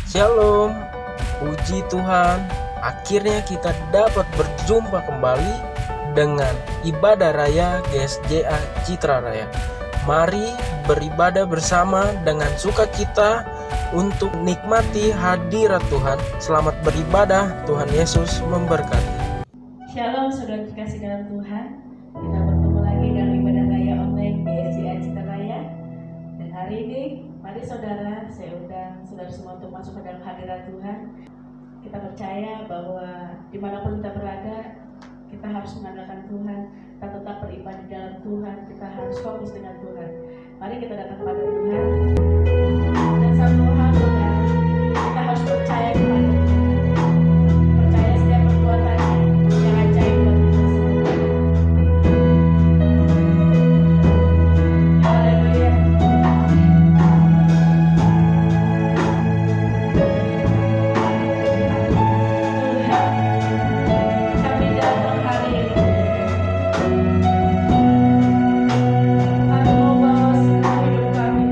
Shalom, puji Tuhan. Akhirnya kita dapat berjumpa kembali dengan ibadah raya GSJA Citra Raya. Mari beribadah bersama dengan sukacita untuk nikmati hadirat Tuhan. Selamat beribadah, Tuhan Yesus memberkati. Shalom saudara terkasih dalam Tuhan. Kita bertemu lagi dalam ibadah raya online GSJA Citra Raya. Dan hari ini mari saudara, saya undang saudara semua untuk masuk ke dalam hadirat Tuhan. Kita percaya bahwa dimanapun kita berada, kita harus mengandalkan Tuhan. Kita tetap beribadah di dalam Tuhan. Kita harus fokus dengan Tuhan. Mari kita datang kepada Tuhan. Dan satu hal saudara, kita harus percaya kepada Tuhan. Percaya setiap perbuatannya yang ajaib buat kita semua. Haleluya. Tuhan, kami datang hari ini. Kami mau bawa semua hidup kami.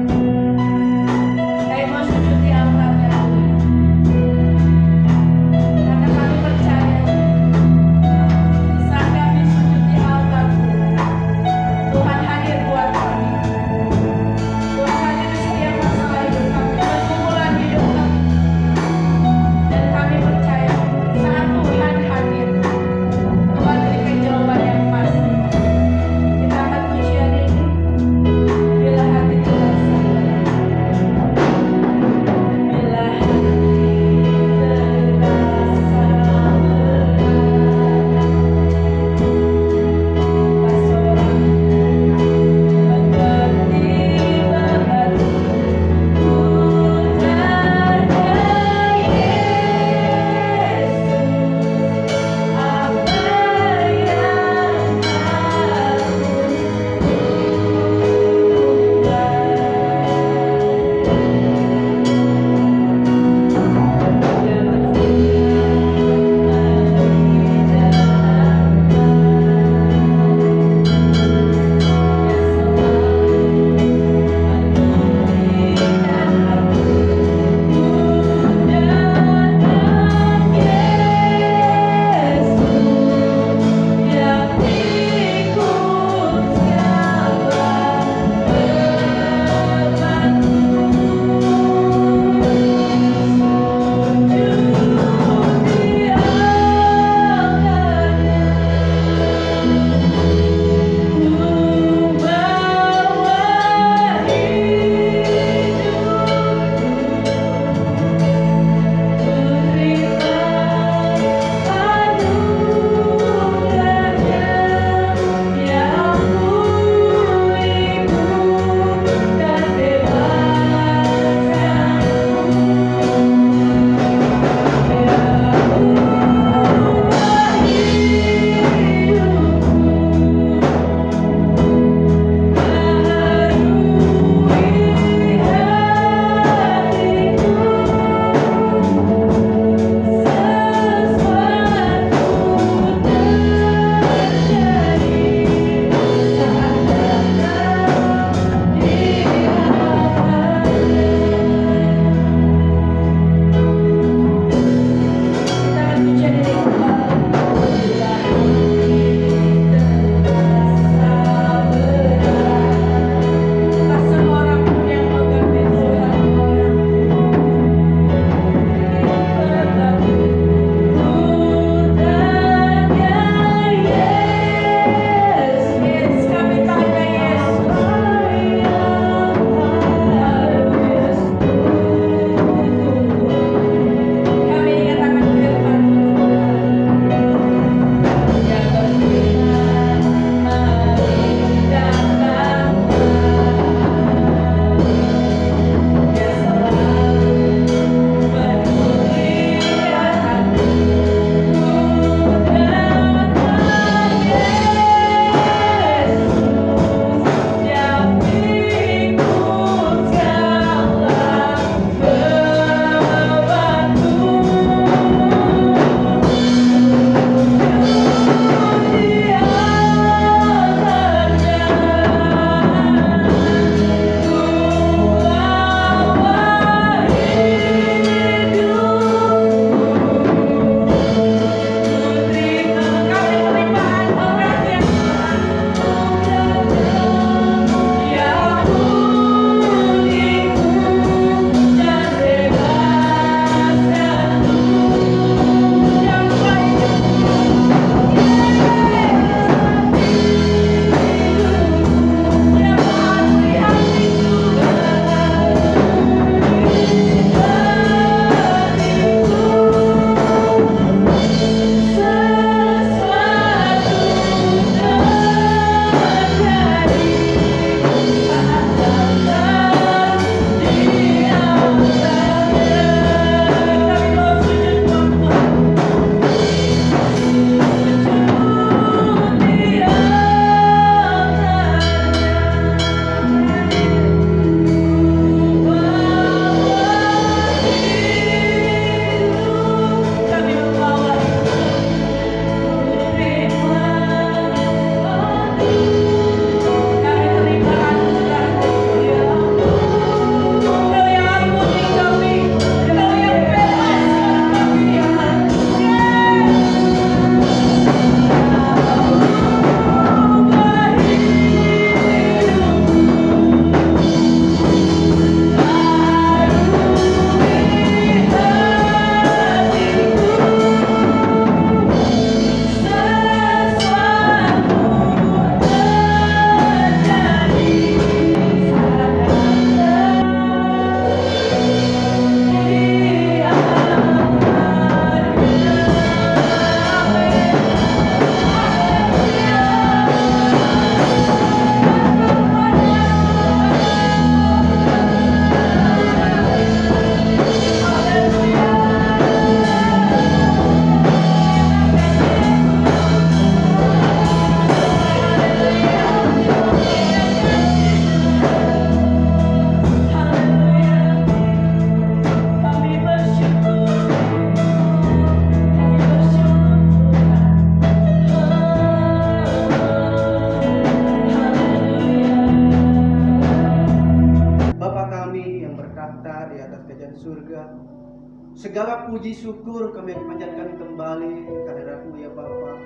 Segala puji syukur kami panjatkan kembali kehadirat-Mu ya Bapa.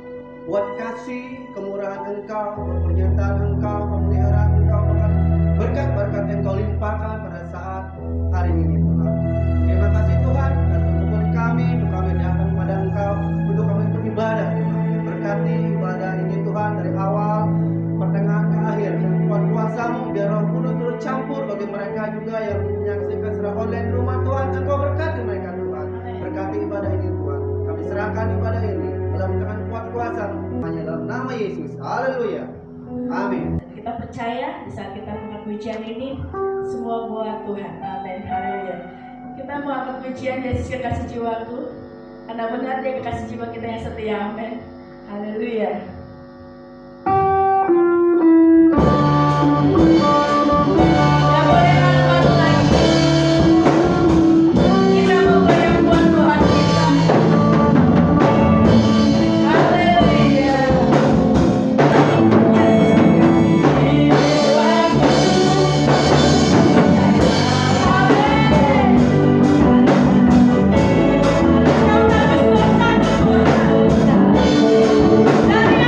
Buat kasih, kemurahan Engkau, pernyataan Engkau, pemeliharaan Engkau, bahkan berkat-berkat yang Kau limpahkan pada saat hari ini Tuhan. Terima kasih Tuhan, dan untuk kami datang kepada Engkau, untuk kami beribadah Tuhan. Berkati ibadah ini Tuhan dari awal, pertengahan ke akhir. Kuat kuasa-Mu, biar Roh Kudus turut campur bagi mereka juga yang menyaksikan secara online di rumah Tuhan. Engkau berkati mereka Tuhan. Berkati ibadah ini Tuhan. Kami serahkan ibadah ini dalam tangan kuat kuasa-Mu, hanya dalam nama Yesus. Haleluya. Amin. Dan kita percaya di saat kita mengangkat pujian ini semua buat Tuhan. Amin. Haleluya. Kita mau angkat pujian Yesus kekasih jiwaku, karena benar Dia kekasih jiwa kita yang setia. Amin. Haleluya. Nggak boleh nambah lagi. Kita mau goyang buat Tuhan kita. Haleluya. Dari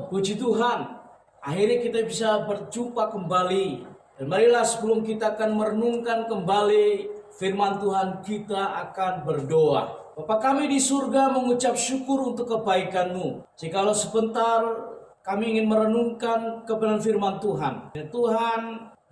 puji Tuhan, akhirnya kita bisa berjumpa kembali. Dan marilah sebelum kita akan merenungkan kembali firman Tuhan, kita akan berdoa. Bapa kami di surga, mengucap syukur untuk kebaikan-Mu. Jikalau sebentar kami ingin merenungkan kebenaran firman Tuhan, dan Tuhan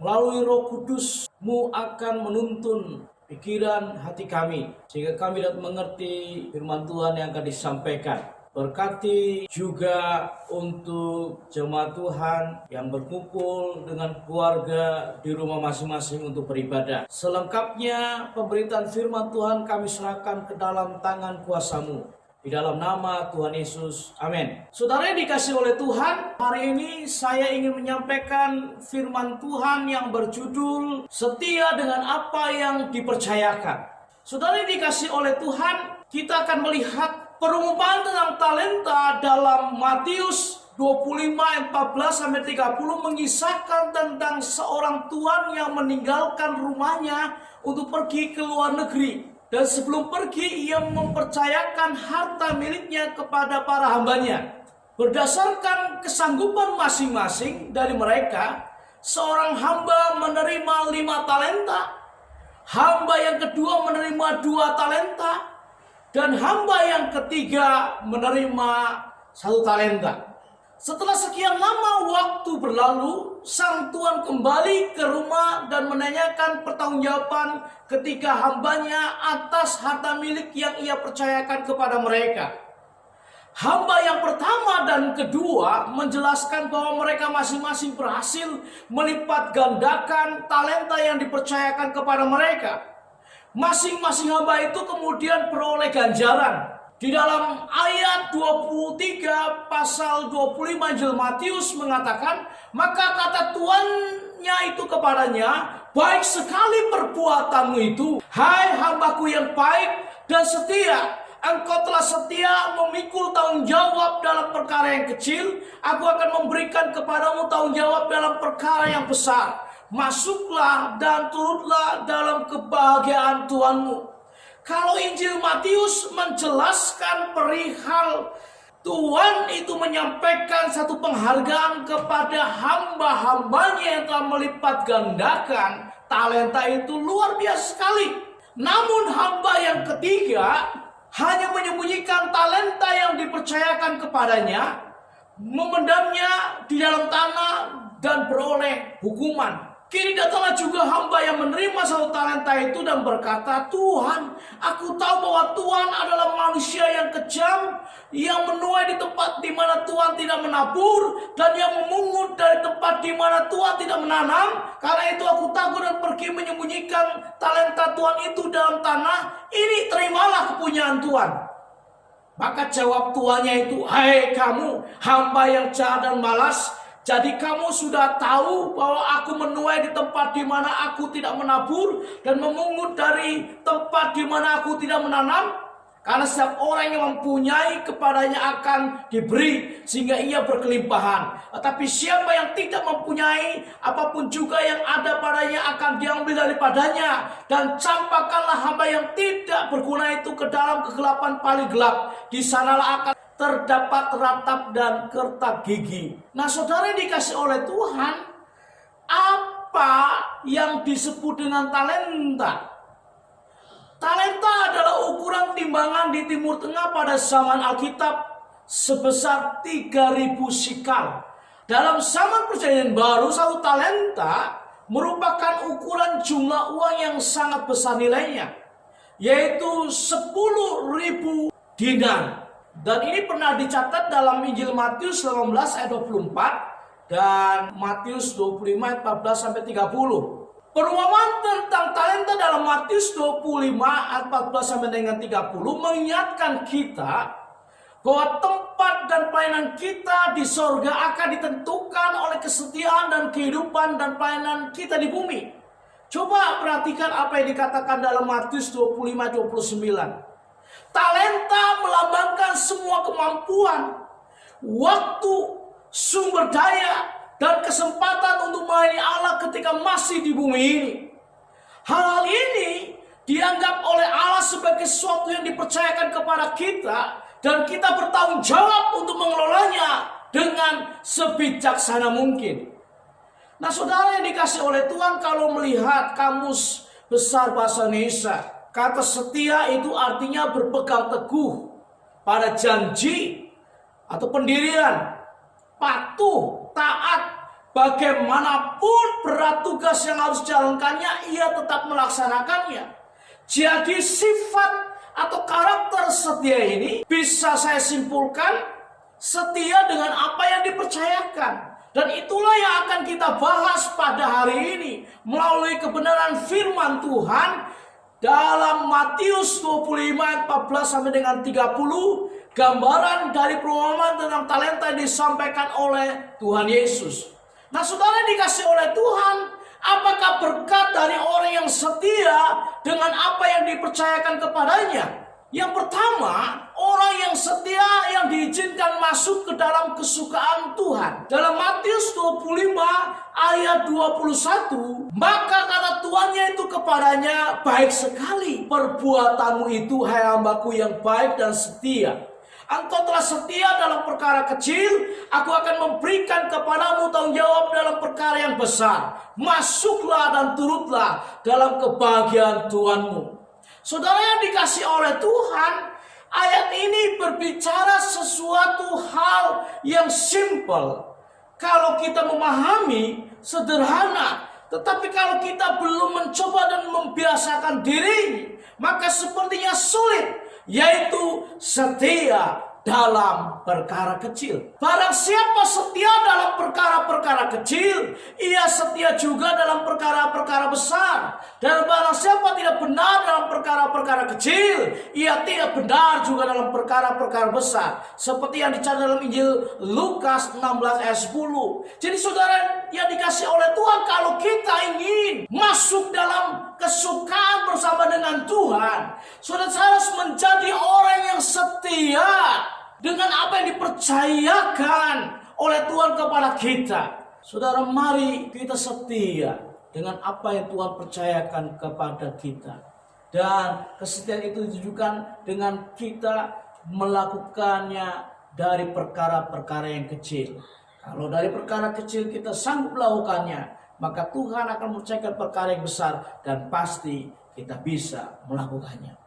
melalui Roh Kudus-Mu akan menuntun pikiran hati kami, sehingga kami dapat mengerti firman Tuhan yang akan disampaikan. Berkati juga untuk jemaat Tuhan yang berkumpul dengan keluarga di rumah masing-masing untuk beribadah. Selengkapnya pemberitaan firman Tuhan kami serahkan ke dalam tangan kuasa-Mu. Di dalam nama Tuhan Yesus, amin. Saudara yang dikasihi oleh Tuhan, hari ini saya ingin menyampaikan firman Tuhan yang berjudul Setia dengan apa yang dipercayakan. Saudara yang dikasihi oleh Tuhan, kita akan melihat perumpamaan tentang talenta dalam Matius 25 ayat 14-30 mengisahkan tentang seorang tuan yang meninggalkan rumahnya untuk pergi ke luar negeri. Dan sebelum pergi, ia mempercayakan harta miliknya kepada para hambanya. Berdasarkan kesanggupan masing-masing dari mereka, seorang hamba menerima 5 talenta, hamba yang kedua menerima 2 talenta, dan hamba yang ketiga menerima 1 talenta. Setelah sekian lama waktu berlalu, sang tuan kembali ke rumah dan menanyakan pertanggungjawaban ketika hambanya atas harta milik yang ia percayakan kepada mereka. Hamba yang pertama dan kedua menjelaskan bahwa mereka masing-masing berhasil melipat gandakan talenta yang dipercayakan kepada mereka. Masing-masing hamba itu kemudian beroleh ganjaran. Di dalam ayat 23 pasal 25 Injil Matius mengatakan, maka kata tuannya itu kepadanya, baik sekali perbuatanmu itu, hai hambaku yang baik dan setia. Engkau telah setia memikul tanggung jawab dalam perkara yang kecil, aku akan memberikan kepadamu tanggung jawab dalam perkara yang besar. Masuklah dan turutlah dalam kebahagiaan Tuhanmu. Kalau Injil Matius menjelaskan perihal Tuhan itu menyampaikan satu penghargaan kepada hamba-hambanya yang telah melipat gandakan talenta itu luar biasa sekali. Namun hamba yang ketiga hanya menyembunyikan talenta yang dipercayakan kepadanya, memendamnya di dalam tanah dan beroleh hukuman. Kini datanglah juga hamba yang menerima 1 talenta itu dan berkata, Tuhan, aku tahu bahwa Tuhan adalah manusia yang kejam, yang menuai di tempat di mana Tuhan tidak menabur, dan yang memungut dari tempat di mana Tuhan tidak menanam. Karena itu aku takut dan pergi menyembunyikan talenta Tuhan itu dalam tanah. Ini terimalah kepunyaan Tuhan. Maka jawab tuannya itu, hai kamu, hamba yang jahat dan malas, jadi kamu sudah tahu bahwa aku menuai di tempat di mana aku tidak menabur dan memungut dari tempat di mana aku tidak menanam. Karena setiap orang yang mempunyai kepadanya akan diberi sehingga ia berkelimpahan. Tetapi siapa yang tidak mempunyai, apapun juga yang ada padanya akan diambil daripadanya. Dan campakkanlah hamba yang tidak berguna itu ke dalam kegelapan paling gelap. Di sanalah akan terdapat ratap dan kertak gigi. Nah, saudara yang dikasih oleh Tuhan, apa yang disebut dengan talenta? Talenta adalah ukuran timbangan di Timur Tengah pada zaman Alkitab sebesar 3.000 sikal. Dalam zaman Perjanjian Baru, 1 talenta merupakan ukuran jumlah uang yang sangat besar nilainya, yaitu 10.000 dinar. Dan ini pernah dicatat dalam Injil Matius 18 ayat 24 dan Matius 25 ayat 14-30. Perumpamaan tentang talenta dalam Matius 25 ayat 14-30 mengingatkan kita bahwa tempat dan pelayanan kita di sorga akan ditentukan oleh kesetiaan dan kehidupan dan pelayanan kita di bumi. Coba perhatikan apa yang dikatakan dalam Matius 25-29. Talenta melambangkan semua kemampuan, waktu, sumber daya, dan kesempatan untuk melayani Allah ketika masih di bumi ini. Hal-hal ini dianggap oleh Allah sebagai sesuatu yang dipercayakan kepada kita, dan kita bertanggung jawab untuk mengelolanya dengan sebijaksana mungkin. Nah, saudara yang dikasih oleh Tuhan, kalau melihat kamus besar bahasa Indonesia, kata setia itu artinya berpegang teguh pada janji atau pendirian, patuh, taat, bagaimanapun berat tugas yang harus dijalankannya, ia tetap melaksanakannya. Jadi sifat atau karakter setia ini bisa saya simpulkan setia dengan apa yang dipercayakan. Dan itulah yang akan kita bahas pada hari ini melalui kebenaran firman Tuhan dalam Matius 25 ayat 14 sampai dengan 30, gambaran dari perumpamaan tentang talenta yang disampaikan oleh Tuhan Yesus. Nah, saudara dikasih oleh Tuhan, apakah berkat dari orang yang setia dengan apa yang dipercayakan kepadanya? Yang pertama, orang yang setia yang diizinkan masuk ke dalam kesukaan Tuhan. Dalam Matius 25 ayat 21, maka kata tuannya itu kepadanya, baik sekali perbuatanmu itu, hai hambaku yang baik dan setia. Engkau telah setia dalam perkara kecil, aku akan memberikan kepadamu tanggung jawab dalam perkara yang besar. Masuklah dan turutlah dalam kebahagiaan Tuhanmu. Saudara yang dikasih oleh Tuhan, ayat ini berbicara sesuatu hal yang simple. Kalau kita memahami, sederhana. Tetapi kalau kita belum mencoba dan membiasakan diri, maka sepertinya sulit, yaitu setia dalam perkara kecil. Barang siapa setia dalam perkara-perkara kecil, ia setia juga dalam perkara-perkara besar. Dan barang siapa tidak benar dalam perkara-perkara kecil, ia tidak benar juga dalam perkara-perkara besar. Seperti yang dicatat dalam Injil Lukas 16 ayat 10. Jadi saudara yang dikasih oleh Tuhan, kalau kita ingin masuk dalam kesukaan bersama dengan Tuhan, saudara harus menjadi orang yang setia dengan apa yang dipercayakan oleh Tuhan kepada kita. Saudara, mari kita setia dengan apa yang Tuhan percayakan kepada kita. Dan kesetiaan itu ditujukan dengan kita melakukannya dari perkara-perkara yang kecil. Kalau dari perkara kecil kita sanggup melakukannya, maka Tuhan akan mempercayakan perkara yang besar dan pasti kita bisa melakukannya.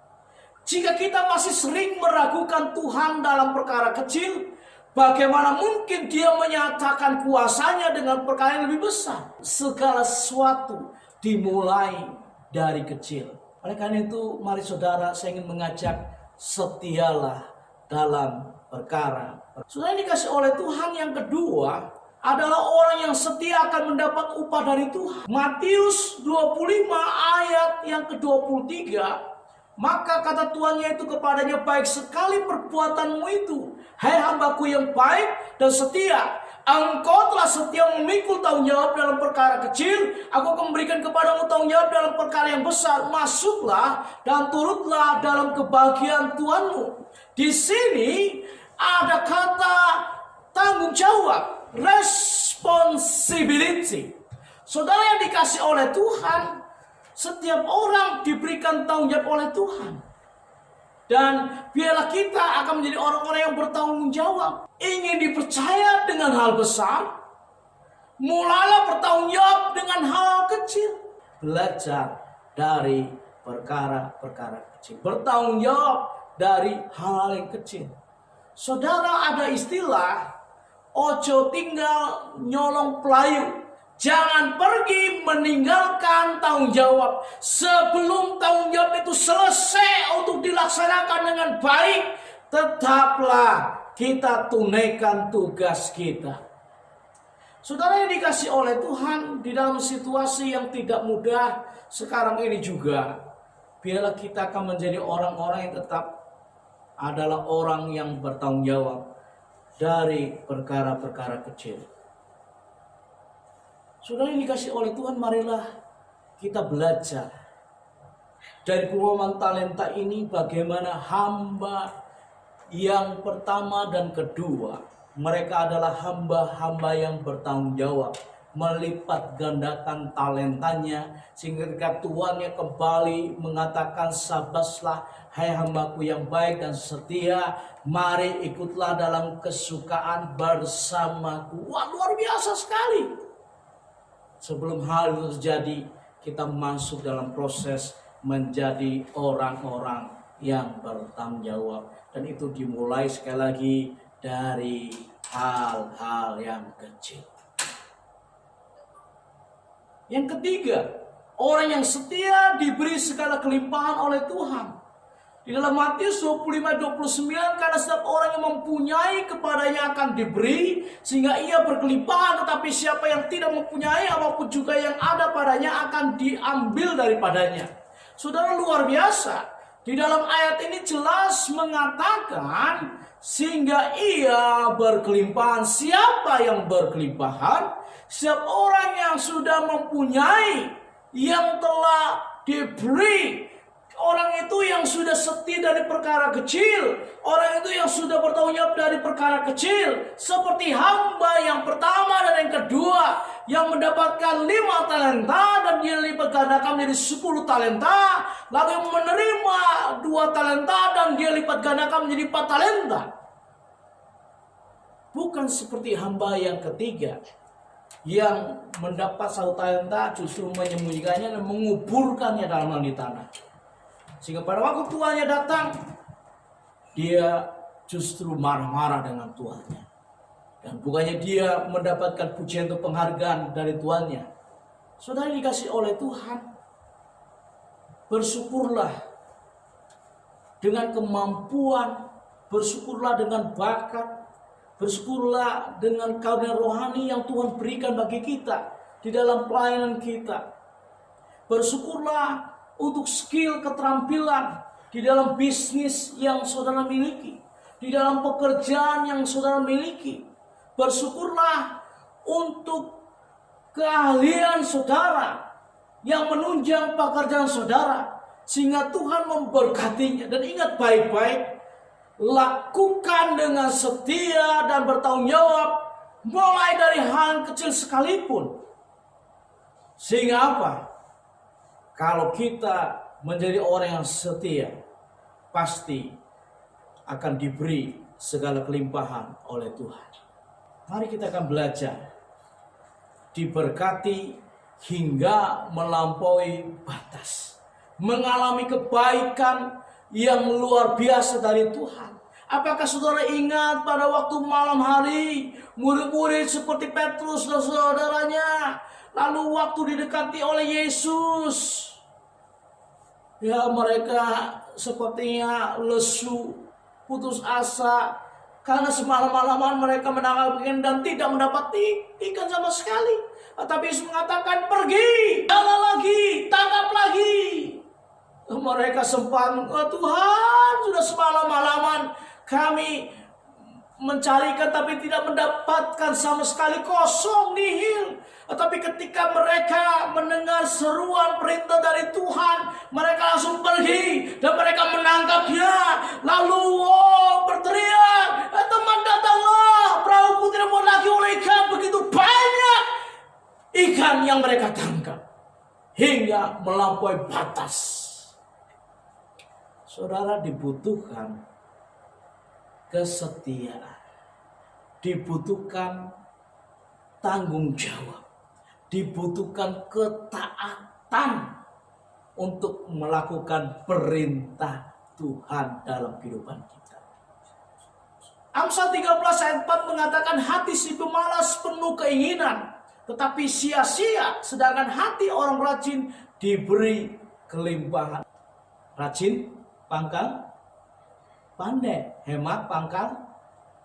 Jika kita masih sering meragukan Tuhan dalam perkara kecil, bagaimana mungkin Dia menyatakan kuasanya dengan perkara yang lebih besar? Segala sesuatu dimulai dari kecil. Oleh karena itu, mari saudara, saya ingin mengajak setialah dalam perkara. Saudara dikasih oleh Tuhan, yang kedua adalah orang yang setia akan mendapat upah dari Tuhan. Matius 25 ayat yang ke-23, maka kata tuannya itu kepadanya, baik sekali perbuatanmu itu, hai hambaku yang baik dan setia. Engkau telah setia memikul tanggung jawab dalam perkara kecil, aku akan memberikan kepadamu tanggung jawab dalam perkara yang besar. Masuklah dan turutlah dalam kebahagiaan Tuhanmu. Di sini ada kata tanggung jawab, responsibility. Saudara yang dikasih oleh Tuhan, setiap orang diberikan tanggung jawab oleh Tuhan. Dan biarlah kita akan menjadi orang-orang yang bertanggung jawab. Ingin dipercaya dengan hal besar, mulailah bertanggung jawab dengan hal kecil. Belajar dari perkara-perkara kecil. Bertanggung jawab dari hal-hal yang kecil. Saudara, ada istilah, ojo tinggal nyolong pelayu. Jangan pergi meninggalkan tanggung jawab sebelum tanggung jawab itu selesai untuk dilaksanakan dengan baik. Tetaplah kita tunaikan tugas kita. Saudara yang dikasih oleh Tuhan, di dalam situasi yang tidak mudah sekarang ini juga, biarlah kita akan menjadi orang-orang yang tetap adalah orang yang bertanggung jawab dari perkara-perkara kecil. Saudara yang dikasih oleh Tuhan, marilah kita belajar dari perumpamaan talenta ini bagaimana hamba yang pertama dan kedua, mereka adalah hamba-hamba yang bertanggung jawab. melipat gandakan talentanya, sehingga ketika tuannya kembali mengatakan, sabaslah hai hambaku yang baik dan setia, mari ikutlah dalam kesukaan bersamaku. Wah, luar biasa sekali. Sebelum hal itu terjadi, kita masuk dalam proses menjadi orang-orang yang bertanggung jawab. Dan itu dimulai sekali lagi dari hal-hal yang kecil. Yang ketiga, orang yang setia diberi segala kelimpahan oleh Tuhan. Di dalam Matius 25:29, karena setiap orang yang mempunyai kepadanya akan diberi, sehingga ia berkelimpahan. Tetapi siapa yang tidak mempunyai, apapun juga yang ada padanya akan diambil daripadanya. Saudara, luar biasa. Di dalam ayat ini jelas mengatakan, sehingga ia berkelimpahan. Siapa yang berkelimpahan? Setiap orang yang sudah mempunyai, yang telah diberi. Orang itu yang sudah setia dari perkara kecil. Orang itu yang sudah bertanggung jawab dari perkara kecil. Seperti hamba yang pertama dan yang kedua, yang mendapatkan 5 talenta dan dia lipat gandakan menjadi 10 talenta. Lalu yang menerima 2 talenta dan dia lipat gandakan menjadi 4 talenta. Bukan seperti hamba yang ketiga, yang mendapat 1 talenta justru menyembunyikannya dan menguburkannya dalam di tanah. Sehingga pada waktu tuannya datang, dia justru marah-marah dengan tuannya. Dan bukannya dia mendapatkan pujian atau penghargaan dari tuannya. Saudara dikasih oleh Tuhan, bersyukurlah dengan kemampuan, bersyukurlah dengan bakat, bersyukurlah dengan karunia rohani yang Tuhan berikan bagi kita di dalam pelayanan kita. Bersyukurlah untuk skill, keterampilan di dalam bisnis yang saudara miliki, di dalam pekerjaan yang saudara miliki. Bersyukurlah untuk keahlian saudara yang menunjang pekerjaan saudara, sehingga Tuhan memberkatinya. Dan ingat baik-baik, lakukan dengan setia dan bertanggung jawab, mulai dari hal kecil sekalipun. Sehingga apa? Kalau kita menjadi orang yang setia, pasti akan diberi segala kelimpahan oleh Tuhan. Mari kita akan belajar diberkati hingga melampaui batas, mengalami kebaikan yang luar biasa dari Tuhan. Apakah saudara ingat pada waktu malam hari, murid-murid seperti Petrus dan saudaranya, lalu waktu didekati oleh Yesus, ya mereka sepertinya lesu, putus asa, karena semalam-malaman mereka menangkap ikan dan tidak mendapat ikan sama sekali. Tapi Yesus mengatakan, pergi, jalan lagi, tangkap lagi. Mereka sempat, Tuhan, sudah semalam-malaman kami mencarikan tapi tidak mendapatkan sama sekali, kosong, nihil. Tapi ketika mereka mendengar seruan perintah dari Tuhan, mereka langsung pergi dan mereka menangkapnya. Lalu berteriak, teman datanglah, perahuku tidak muat lagi oleh ikan. Begitu banyak ikan yang mereka tangkap hingga melampaui batas. Saudara, dibutuhkan kesetiaan, dibutuhkan tanggung jawab, dibutuhkan ketaatan untuk melakukan perintah Tuhan dalam kehidupan kita. Amsal 13 ayat 4 mengatakan, hati si pemalas penuh keinginan, tetapi sia-sia, sedangkan hati orang rajin diberi kelimpahan. Rajin pangkal pandai, hemat pangkal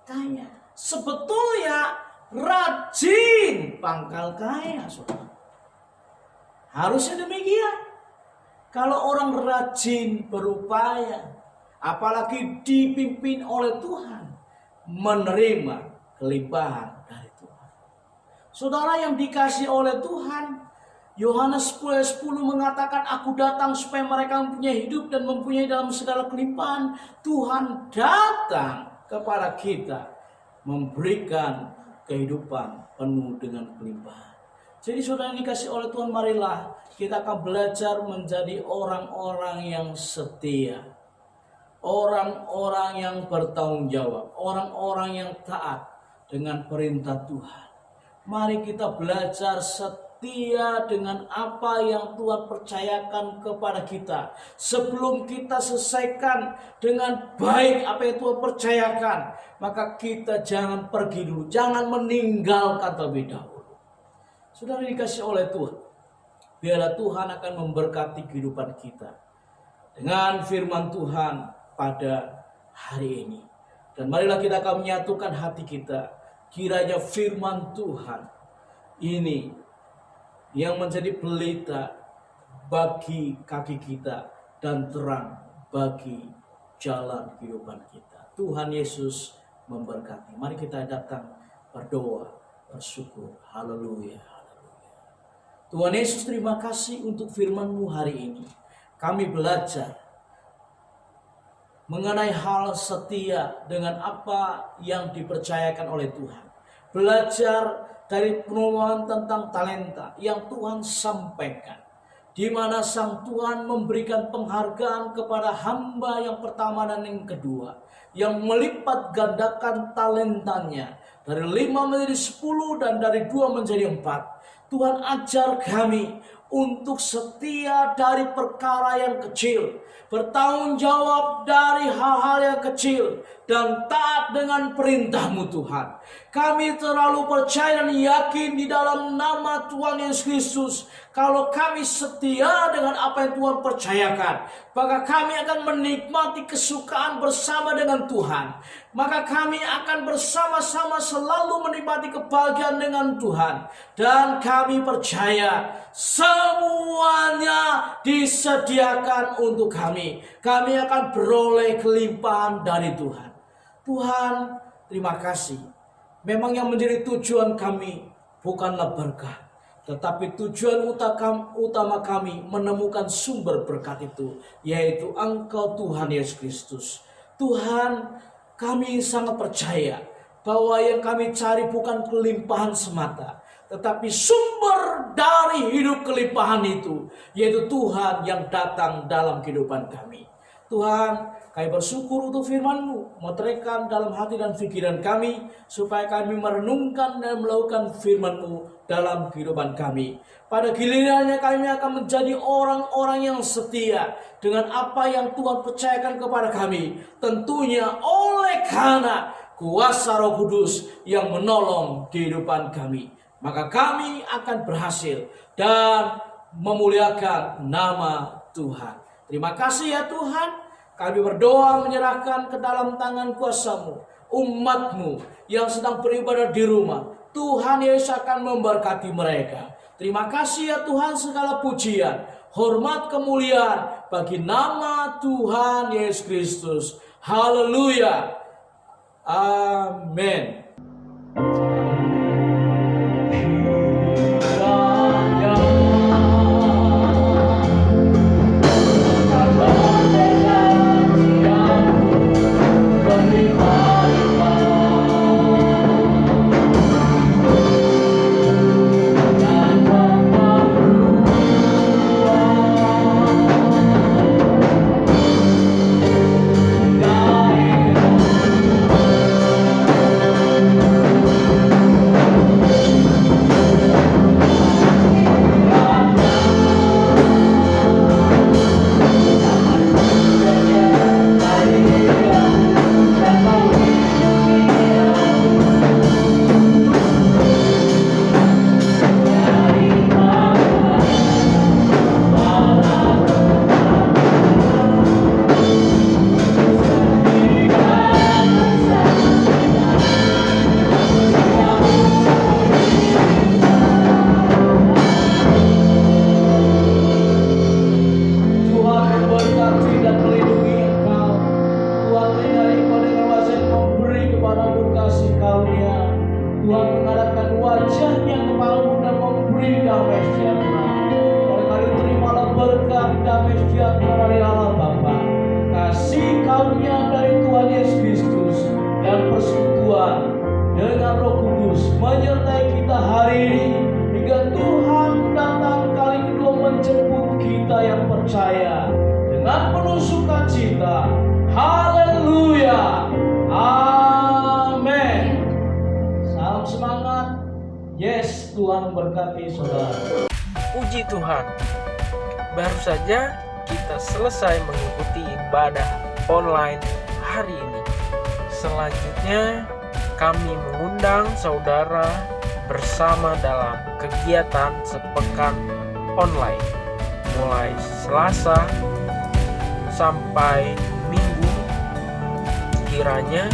kaya. Sebetulnya rajin pangkal kaya, saudara. Harusnya demikian. Kalau orang rajin berupaya, apalagi dipimpin oleh Tuhan, menerima kelimpahan dari Tuhan. Saudara yang dikasih oleh Tuhan, Yohanes 10:10 mengatakan, aku datang supaya mereka mempunyai hidup dan mempunyai dalam segala kelimpahan. Tuhan datang kepada kita memberikan kehidupan penuh dengan kelimpahan. Jadi saudara yang dikasih oleh Tuhan, marilah kita akan belajar menjadi orang-orang yang setia. Orang-orang yang bertanggung jawab. Orang-orang yang taat dengan perintah Tuhan. Mari kita belajar setia dengan apa yang Tuhan percayakan kepada kita. Sebelum kita selesaikan dengan baik apa yang Tuhan percayakan, maka kita jangan pergi dulu, jangan meninggalkan terlebih dahulu. Saudara dikasih oleh Tuhan, biarlah Tuhan akan memberkati kehidupan kita dengan firman Tuhan pada hari ini. Dan marilah kita akan menyatukan hati kita. Kiranya firman Tuhan ini yang menjadi pelita bagi kaki kita dan terang bagi jalan kehidupan kita. Tuhan Yesus memberkati. Mari kita datang berdoa, bersyukur. Haleluya, haleluya. Tuhan Yesus, terima kasih untuk firman-Mu hari ini. Kami belajar mengenai hal setia dengan apa yang dipercayakan oleh Tuhan. Belajar dari penuhan tentang talenta yang Tuhan sampaikan, di mana Sang Tuhan memberikan penghargaan kepada hamba yang pertama dan yang kedua, yang melipat gandakan talentanya dari 5 menjadi 10 dan dari 2 menjadi 4. Tuhan ajar kami untuk setia dari perkara yang kecil, bertanggung jawab dari hal-hal yang kecil, dan taat dengan perintah-Mu Tuhan. Kami terlalu percaya dan yakin di dalam nama Tuhan Yesus Kristus, kalau kami setia dengan apa yang Tuhan percayakan, maka kami akan menikmati kesukaan bersama dengan Tuhan. Maka kami akan bersama-sama selalu menikmati kebahagiaan dengan Tuhan. Dan kami percaya semuanya disediakan untuk kami. Kami akan beroleh kelimpahan dari Tuhan. Tuhan, terima kasih. Memang yang menjadi tujuan kami bukanlah berkat, tetapi tujuan utama kami menemukan sumber berkat itu, yaitu Engkau Tuhan Yesus Kristus. Tuhan, kami sangat percaya bahwa yang kami cari bukan kelimpahan semata, tetapi sumber dari hidup kelimpahan itu, yaitu Tuhan yang datang dalam kehidupan kami. Tuhan, kami bersyukur untuk firman-Mu, meteraikan dalam hati dan pikiran kami, supaya kami merenungkan dan melakukan firman-Mu dalam kehidupan kami. Pada gilirannya kami akan menjadi orang-orang yang setia dengan apa yang Tuhan percayakan kepada kami. Tentunya oleh karena kuasa Roh Kudus yang menolong kehidupan kami. Maka kami akan berhasil dan memuliakan nama Tuhan. Terima kasih ya Tuhan. Kami berdoa menyerahkan ke dalam tangan kuasa-Mu umat-Mu yang sedang beribadah di rumah. Tuhan Yesus akan memberkati mereka. Terima kasih ya Tuhan, segala pujian, hormat, kemuliaan bagi nama Tuhan Yesus Kristus. Haleluya. Amin. ketika Tuhan datang kali kedua menjemput kita yang percaya dengan penuh sukacita. Haleluya. Amin. Salam semangat. Yes, Tuhan berkati saudara. Puji Tuhan, baru saja kita selesai mengikuti ibadah online hari ini. Selanjutnya kami mengundang saudara bersama dalam kegiatan sepekan online mulai Selasa sampai Minggu. Kiranya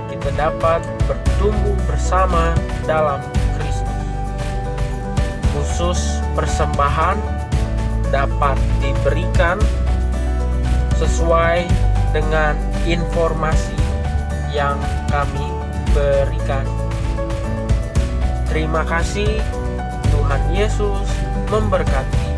kita dapat bertumbuh bersama dalam Kristus. Khusus persembahan dapat diberikan sesuai dengan informasi yang kami berikan. Terima kasih. Tuhan Yesus memberkati.